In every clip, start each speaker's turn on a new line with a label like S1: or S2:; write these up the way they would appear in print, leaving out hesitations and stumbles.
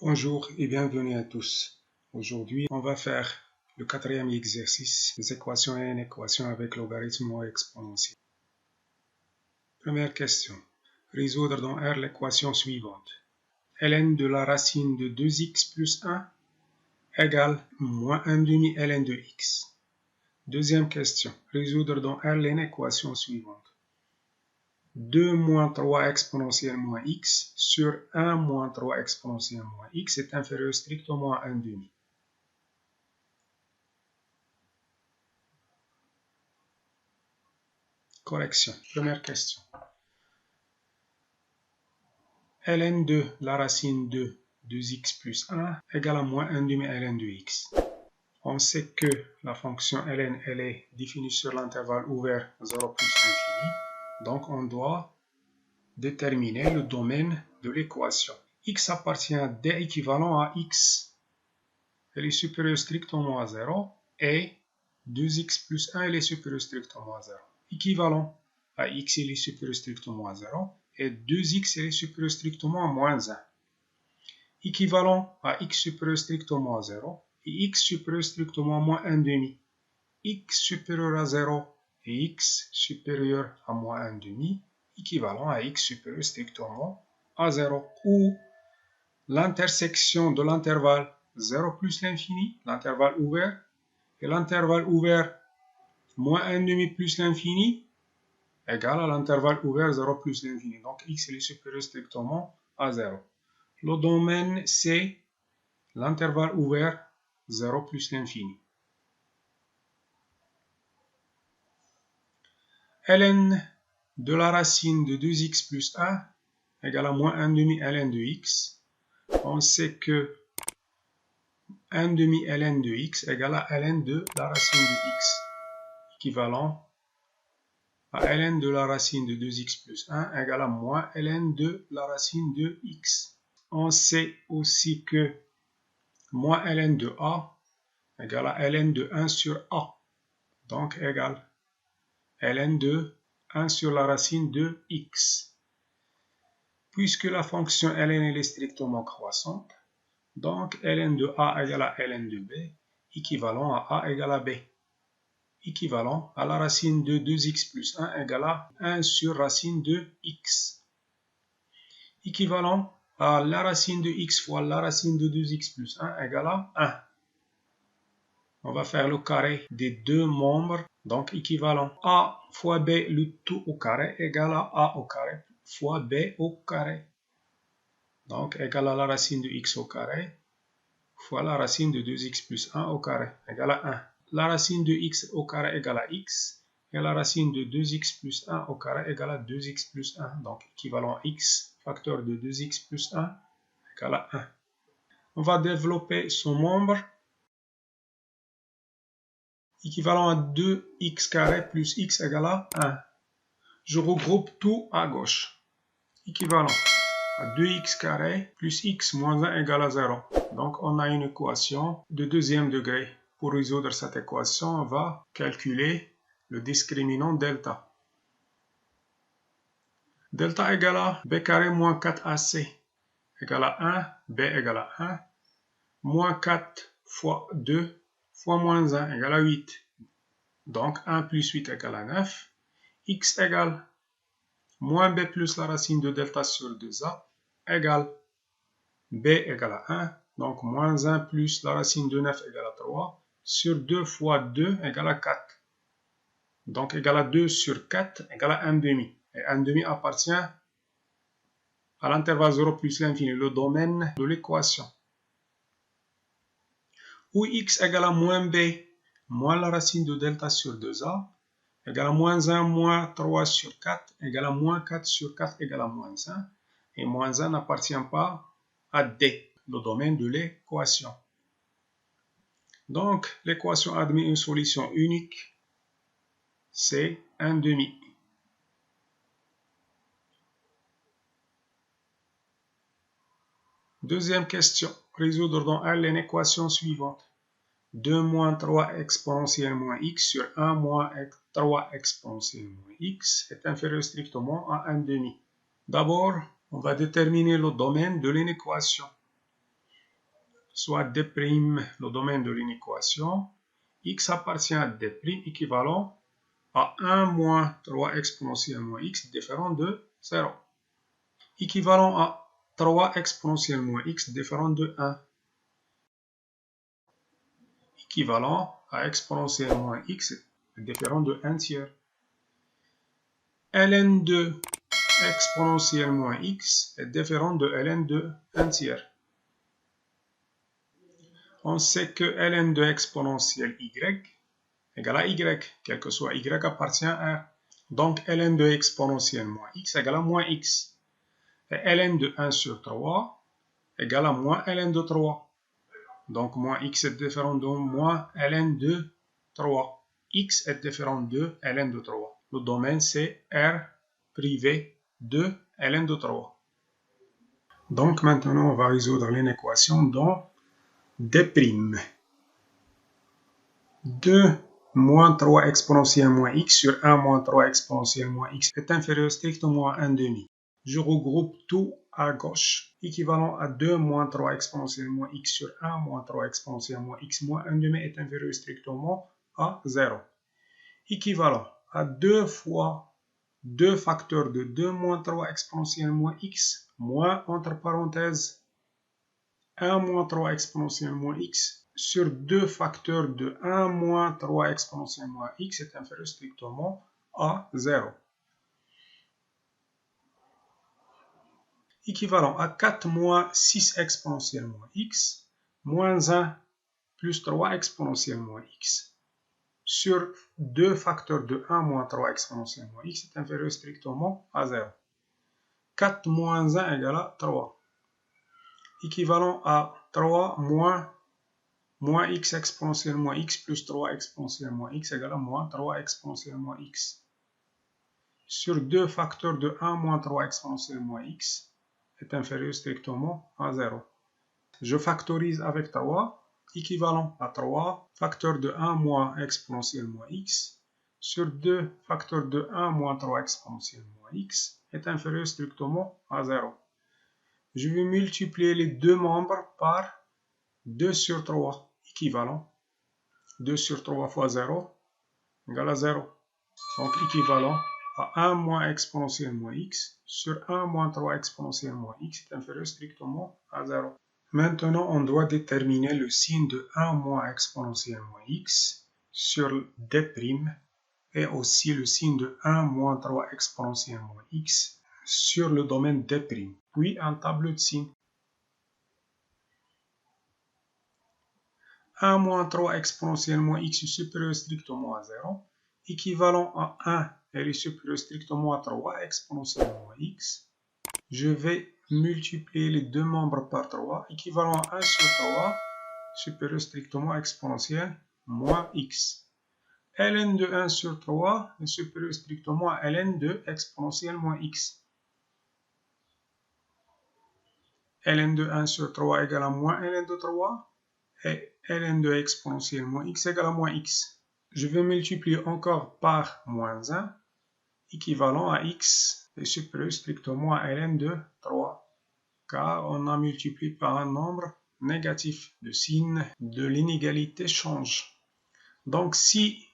S1: Bonjour et bienvenue à tous. Aujourd'hui, on va faire le quatrième exercice des équations et inéquations avec logarithme ou exponentiel. Première question. Résoudre dans R l'équation suivante. ln de la racine de 2x plus 1 égale moins 1 demi ln de x. Deuxième question. Résoudre dans R l'inéquation suivante. 2 moins 3 exponentielle moins x sur 1 moins 3 exponentielle moins x est inférieur strictement à 1 demi. Correction. Première question. ln de la racine de 2x plus 1 égale à moins 1 demi ln de x. On sait que la fonction ln elle est définie sur l'intervalle ouvert 0 plus l'infini. Donc on doit déterminer le domaine de l'équation. X appartient à d équivalent à x. Elle est supérieure strictement à 0 et 2x plus 1 elle est supérieure strictement à 0. Équivalent à x il est supérieur strictement à 0 et 2x est supérieur strictement à moins 1. Équivalent à x supérieur strictement à 0 et x supérieur strictement à moins 1 demi. X supérieur à 0 et x supérieur à moins 1 demi équivalent à x supérieur strictement à 0. Ou l'intersection de l'intervalle 0 plus l'infini, l'intervalle ouvert, et l'intervalle ouvert moins 1 demi plus l'infini égale à l'intervalle ouvert 0 plus l'infini. Donc x est supérieur strictement à 0. Le domaine c'est l'intervalle ouvert 0 plus l'infini. ln de la racine de 2x plus 1 égale à moins 1 demi ln de x. On sait que 1 demi ln de x égale à ln de la racine de x. Équivalent à ln de la racine de 2x plus 1 égale à moins ln de la racine de x. On sait aussi que moins ln de a égale à ln de 1 sur a. Donc égale ln de 1 sur la racine de x. Puisque la fonction ln est strictement croissante, donc ln de a égale à ln de b, équivalent à a égale à b. Équivalent à la racine de 2x plus 1 égale à 1 sur racine de x. Équivalent à la racine de x fois la racine de 2x plus 1 égale à 1. On va faire le carré des deux membres, donc équivalent a fois b le tout au carré égale à a au carré fois b au carré. Donc égale à la racine de x au carré fois la racine de 2x plus 1 au carré égale à 1. La racine de x au carré égale à x et la racine de 2x plus 1 au carré égale à 2x plus 1. Donc équivalent x facteur de 2x plus 1 égale à 1. On va développer son membre équivalent à 2x carré plus x égale à 1. Je regroupe tout à gauche. Équivalent à 2x carré plus x moins 1 égale à 0. Donc on a une équation de deuxième degré. Pour résoudre cette équation, on va calculer le discriminant delta. Delta égale à b carré moins 4ac égale à 1, b égale à 1, moins 4 fois 2 fois moins 1 égale à 8. Donc 1 plus 8 égale à 9. X égale moins b plus la racine de delta sur 2a égale b égale à 1. Donc moins 1 plus la racine de 9 égale à 3 sur 2 fois 2 égale à 4. Donc égale à 2 sur 4 égale à 1 demi. Et 1 demi appartient à l'intervalle 0 plus l'infini, le domaine de l'équation. Où x égale à moins b moins la racine de delta sur 2a égale à moins 1 moins 3 sur 4 égale à moins 4 sur 4 égale à moins 1. Et moins 1 n'appartient pas à d, le domaine de l'équation. Donc, l'équation admet une solution unique, c'est 1 demi. Deuxième question, résoudre dans R l'équation suivante. 2 moins 3 exponentielle moins x sur 1 moins 3 exponentielle moins x est inférieur strictement à 1 demi. D'abord, on va déterminer le domaine de l'équation. soit D', le domaine de l'inéquation, x appartient à D' équivalent à 1 moins 3 exponentielle moins x différent de 0. Équivalent à 3 exponentielle moins x différent de 1. Équivalent à exponentielle moins x différent de 1 tiers. ln de exponentielle moins x est différent de ln de 1 tiers. On sait que ln de exponentielle y égale à y, quel que soit y appartient à R. Donc ln de exponentielle moins x égale à moins x. Et ln de 1 sur 3 égale à moins ln de 3. Donc moins x est différent de moins ln de 3. X est différent de ln de 3. Le domaine c'est R privé de ln de 3. Donc maintenant on va résoudre l'inéquation dans D'. 2 moins 3 exponentielle moins x sur 1 moins 3 exponentielle moins x est inférieur strictement à 1 demi. Je regroupe tout à gauche, équivalent à 2 moins 3 exponentielle moins x sur 1 moins 3 exponentielle moins x moins 1 demi est inférieur strictement à 0. Équivalent à 2 fois 2 facteurs de 2 moins 3 exponentielle moins x moins, entre parenthèses, 1 moins 3 exponentielle moins x sur 2 facteurs de 1 moins 3 exponentielle moins x est inférieur strictement à 0. Équivalent à 4 moins 6 exponentielle moins x moins 1 plus 3 exponentielle moins x sur 2 facteurs de 1 moins 3 exponentielle moins x est inférieur strictement à 0. 4 moins 1 égale à 3. Équivalent à 3 moins x exponentielle moins x plus 3 exponentielle moins x égale à moins 3 exponentielle moins x sur 2 facteurs de 1 moins 3 exponentielle moins x est inférieur strictement à 0. Je factorise avec 3, équivalent à 3 facteurs de 1 moins exponentielle moins x sur 2 facteurs de 1 moins 3 exponentielle moins x est inférieur strictement à 0. Je vais multiplier les deux membres par 2 sur 3, équivalent. 2 sur 3 fois 0 égale à 0. Donc équivalent à 1 moins exponentielle moins x sur 1 moins 3 exponentielle moins x est inférieur strictement à 0. Maintenant, on doit déterminer le signe de 1 moins exponentielle moins x sur D' et aussi le signe de 1 moins 3 exponentielle moins x sur le domaine D', puis un tableau de signes. 1 moins 3 exponentielle moins x est supérieur strictement à 0, équivalent à 1 est supérieur strictement à 3 exponentielle moins x. Je vais multiplier les deux membres par 3, équivalent à 1 sur 3, supérieur strictement à exponentielle moins x. ln de 1 sur 3 est supérieur strictement à ln de exponentielle moins x. ln de 1 sur 3 égale à moins ln de 3. Et ln de exponentielle moins x égale à moins x. Je vais multiplier encore par moins 1, équivalent à x est supérieur strictement à ln de 3, car on a multiplié par un nombre négatif. Le signe de l'inégalité change. Donc si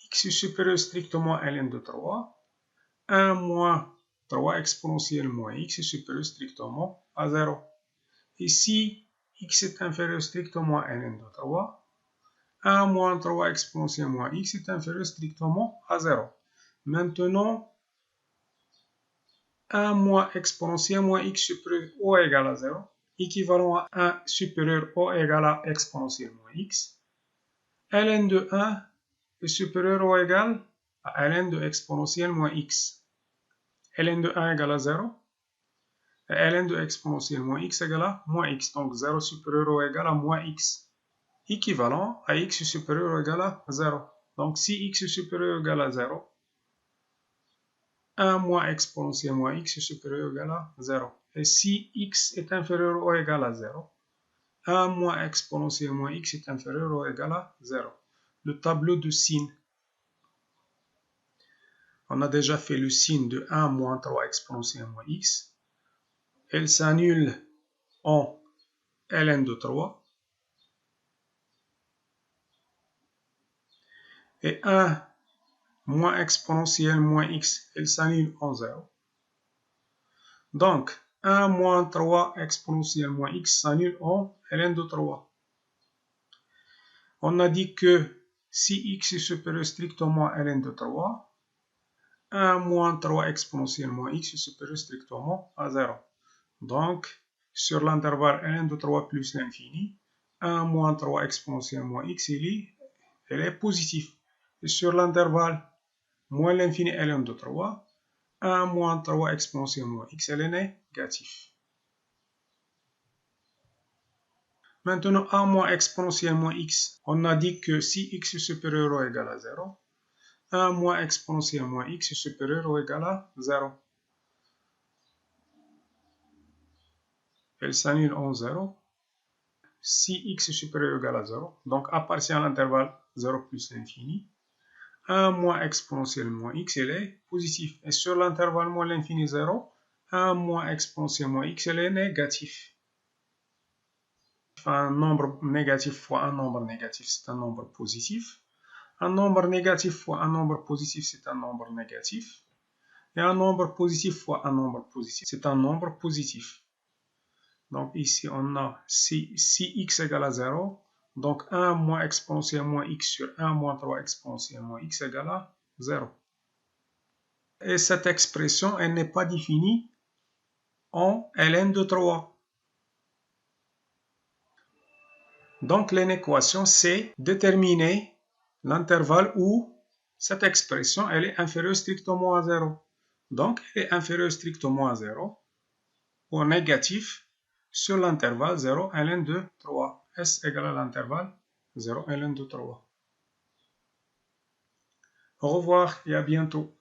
S1: x est supérieur strictement à ln de 3, 1 moins 3 exponentielle moins x est supérieur strictement à 0. Et si x est inférieur strictement à ln de 3, 1 moins 3 exponentielle moins x est inférieur strictement à 0. Maintenant, 1 moins exponentielle moins x supérieur ou égale à 0, équivalent à 1 supérieur ou égal à exponentielle moins x. ln de 1 est supérieur ou égal à ln de exponentielle moins x. ln de 1 égale à 0. Et ln de exponentielle moins x égale à moins x. Donc 0 supérieur ou égal à moins x. Équivalent à x supérieur ou égal à 0. Donc si x supérieur ou égal à 0, 1 moins exponentielle moins x supérieur ou égal à 0. Et si x est inférieur ou égal à 0, 1 moins exponentielle moins x est inférieur ou égal à 0. Le tableau de signes. On a déjà fait le signe de 1 moins 3 exponentielle moins x. Elle s'annule en ln de 3. Et 1 moins exponentielle moins x, elle s'annule en 0. Donc, 1 moins 3 exponentielle moins x s'annule en ln de 3. On a dit que si x est supérieur strictement à ln de 3, 1 moins 3 exponentielle moins x est supérieur strictement à 0. Donc, sur l'intervalle ln de 3 plus l'infini, 1 moins 3 exponentielle moins x, elle est positive. Et sur l'intervalle moins l'infini ln de 3, 1 moins 3 exponentielle moins x, elle est négative. Maintenant, 1 moins exponentielle moins x, on a dit que si x est supérieur ou égal à 0, 1 moins exponentielle moins x est supérieur ou égal à 0. Elle s'annule en 0. Si x est supérieur ou égal à 0, donc appartient à l'intervalle 0 plus l'infini, 1 moins exponentielle moins x, elle est positive. Et sur l'intervalle moins l'infini 0, 1 moins exponentielle moins x, elle est négative. Un nombre négatif fois un nombre négatif, c'est un nombre positif. Un nombre négatif fois un nombre positif, c'est un nombre négatif. Et un nombre positif fois un nombre positif, c'est un nombre positif. Donc ici, on a si x égale à 0, donc 1 moins exponentielle moins x sur 1 moins 3 exponentielle moins x égale à 0. Et cette expression, elle n'est pas définie en ln de 3. Donc l'inéquation, c'est déterminer l'intervalle où cette expression elle est inférieure strictement à 0. Donc, elle est inférieure strictement à 0 ou négatif sur l'intervalle 0 ln de 3. S égale à l'intervalle 0 ln de 3. Au revoir et à bientôt.